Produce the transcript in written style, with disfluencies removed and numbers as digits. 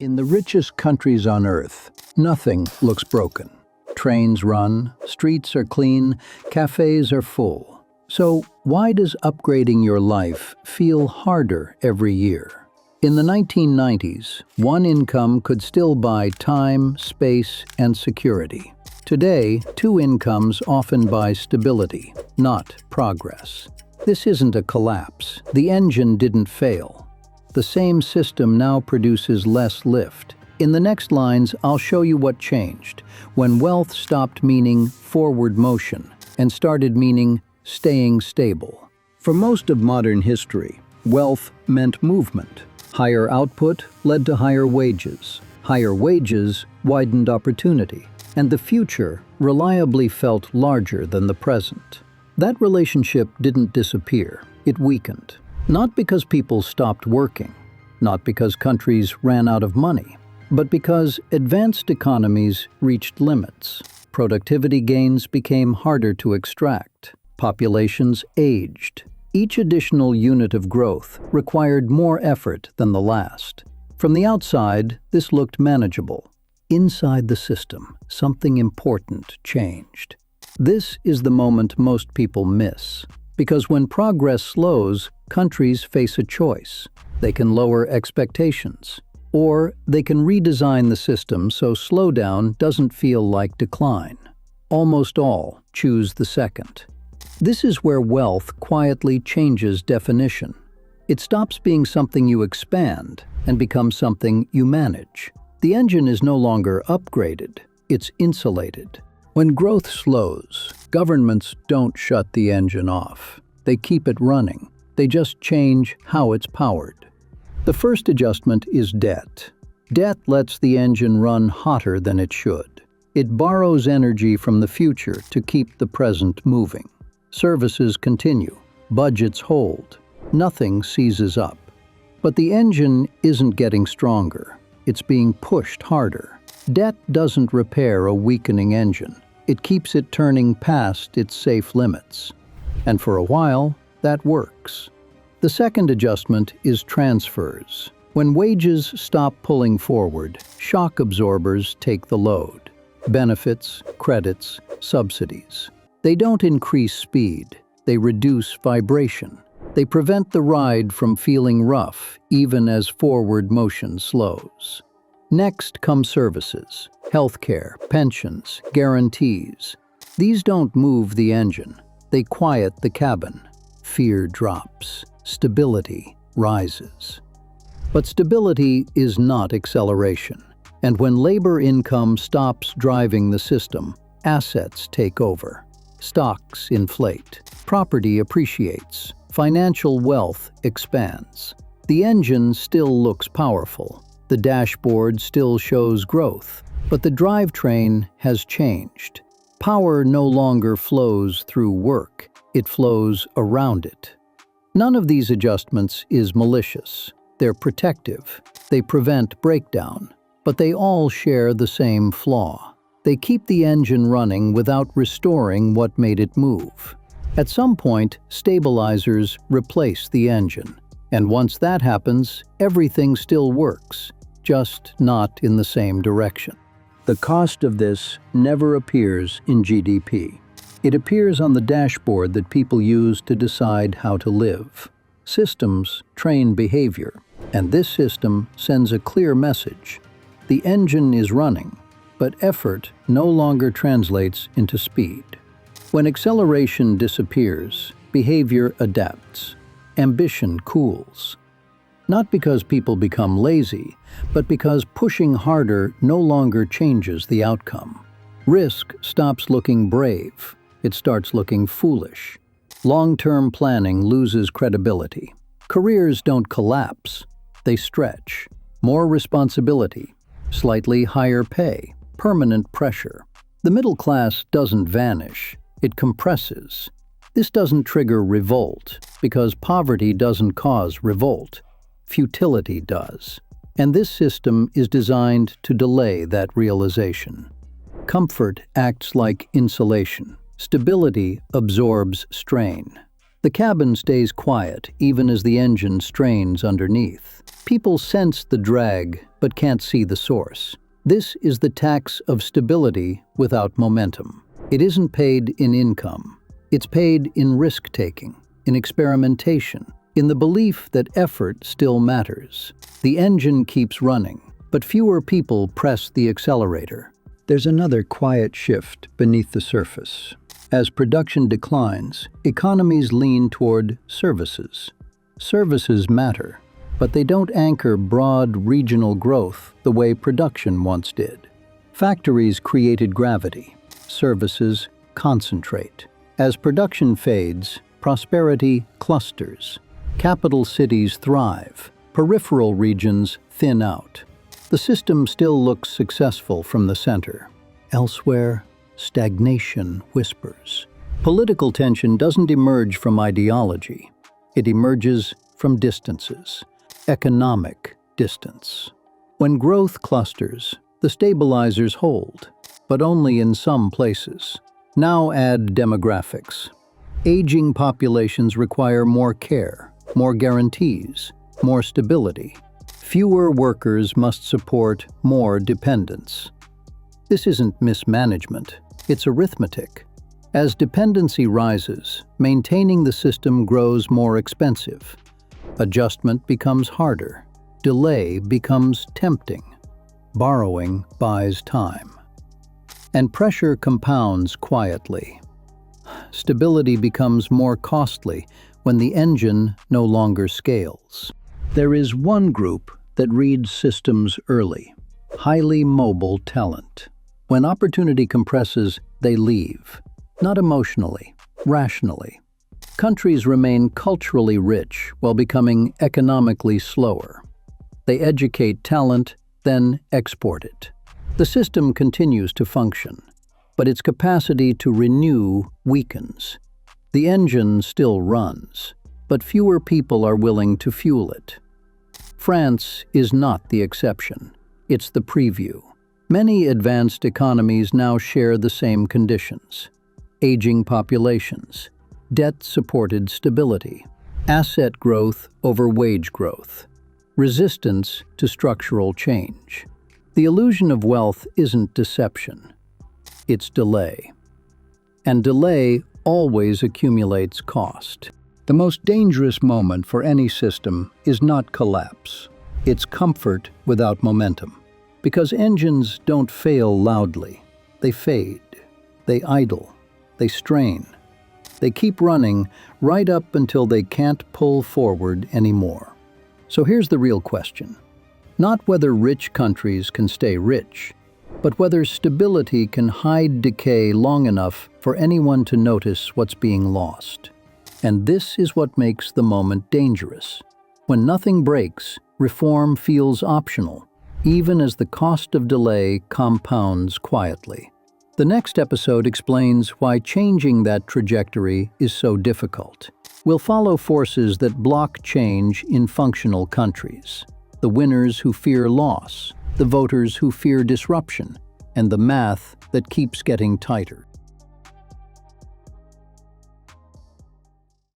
In the richest countries on Earth, nothing looks broken. Trains run, streets are clean, cafes are full. So why does upgrading your life feel harder every year? In the 1990s, one income could still buy time, space, and security. Today, two incomes often buy stability, not progress. This isn't a collapse. The engine didn't fail. The same system now produces less lift. In the next lines, I'll show you what changed when wealth stopped meaning forward motion and started meaning staying stable. For most of modern history, wealth meant movement. Higher output led to higher wages. Higher wages widened opportunity, and the future reliably felt larger than the present. That relationship didn't disappear, it weakened. Not because people stopped working, not because countries ran out of money, but because advanced economies reached limits. Productivity gains became harder to extract. Populations aged. Each additional unit of growth required more effort than the last. From the outside, this looked manageable. Inside the system, something important changed. This is the moment most people miss. Because when progress slows, countries face a choice. They can lower expectations, or they can redesign the system so slowdown doesn't feel like decline. Almost all choose the second. This is where wealth quietly changes definition. It stops being something you expand and becomes something you manage. The engine is no longer upgraded, it's insulated. When growth slows, governments don't shut the engine off. They keep it running. They just change how it's powered. The first adjustment is debt. Debt lets the engine run hotter than it should. It borrows energy from the future to keep the present moving. Services continue. Budgets hold. Nothing seizes up. But the engine isn't getting stronger. It's being pushed harder. Debt doesn't repair a weakening engine. It keeps it turning past its safe limits. And for a while, that works. The second adjustment is transfers. When wages stop pulling forward, shock absorbers take the load. Benefits, credits, subsidies. They don't increase speed. They reduce vibration. They prevent the ride from feeling rough, even as forward motion slows. Next come services, healthcare, pensions, guarantees. These don't move the engine. They quiet the cabin. Fear drops. Stability rises. But stability is not acceleration. And when labor income stops driving the system, assets take over. Stocks inflate. Property appreciates. Financial wealth expands. The engine still looks powerful. The dashboard still shows growth. But the drivetrain has changed. Power no longer flows through work. It flows around it. None of these adjustments is malicious. They're protective. They prevent breakdown. But they all share the same flaw. They keep the engine running without restoring what made it move. At some point, stabilizers replace the engine. And once that happens, everything still works, just not in the same direction. The cost of this never appears in GDP. It appears on the dashboard that people use to decide how to live. Systems train behavior, and this system sends a clear message. The engine is running, but effort no longer translates into speed. When acceleration disappears, behavior adapts. Ambition cools. Not because people become lazy, but because pushing harder no longer changes the outcome. Risk stops looking brave. It starts looking foolish. Long-term planning loses credibility. Careers don't collapse. They stretch. More responsibility. Slightly higher pay. Permanent pressure. The middle class doesn't vanish. It compresses. This doesn't trigger revolt, because poverty doesn't cause revolt. Futility does. And this system is designed to delay that realization. Comfort acts like insulation. Stability absorbs strain. The cabin stays quiet even as the engine strains underneath. People sense the drag but can't see the source. This is the tax of stability without momentum. It isn't paid in income. It's paid in risk-taking, in experimentation, in the belief that effort still matters. The engine keeps running, but fewer people press the accelerator. There's another quiet shift beneath the surface. As production declines, economies lean toward services. Services matter, but they don't anchor broad regional growth the way production once did. Factories created gravity. Services concentrate. As production fades, prosperity clusters. Capital cities thrive. Peripheral regions thin out. The system still looks successful from the center. Elsewhere, stagnation whispers. Political tension doesn't emerge from ideology. It emerges from distances. Economic distance. When growth clusters, the stabilizers hold, but only in some places. Now add demographics. Aging populations require more care, more guarantees, more stability. Fewer workers must support more dependents. This isn't mismanagement, it's arithmetic. As dependency rises, maintaining the system grows more expensive. Adjustment becomes harder. Delay becomes tempting. Borrowing buys time. And pressure compounds quietly. Stability becomes more costly when the engine no longer scales. There is one group that reads systems early. Highly mobile talent. When opportunity compresses, they leave. Not emotionally, rationally. Countries remain culturally rich while becoming economically slower. They educate talent, then export it. The system continues to function, but its capacity to renew weakens. The engine still runs, but fewer people are willing to fuel it. France is not the exception. It's the preview. Many advanced economies now share the same conditions. Aging populations, debt-supported stability, asset growth over wage growth, resistance to structural change. The illusion of wealth isn't deception, it's delay. And delay always accumulates cost. The most dangerous moment for any system is not collapse. It's comfort without momentum. Because engines don't fail loudly. They fade, they idle, they strain. They keep running right up until they can't pull forward anymore. So here's the real question. Not whether rich countries can stay rich, but whether stability can hide decay long enough for anyone to notice what's being lost. And this is what makes the moment dangerous. When nothing breaks, reform feels optional, even as the cost of delay compounds quietly. The next episode explains why changing that trajectory is so difficult. We'll follow forces that block change in functional countries. The winners who fear loss, the voters who fear disruption, and the math that keeps getting tighter.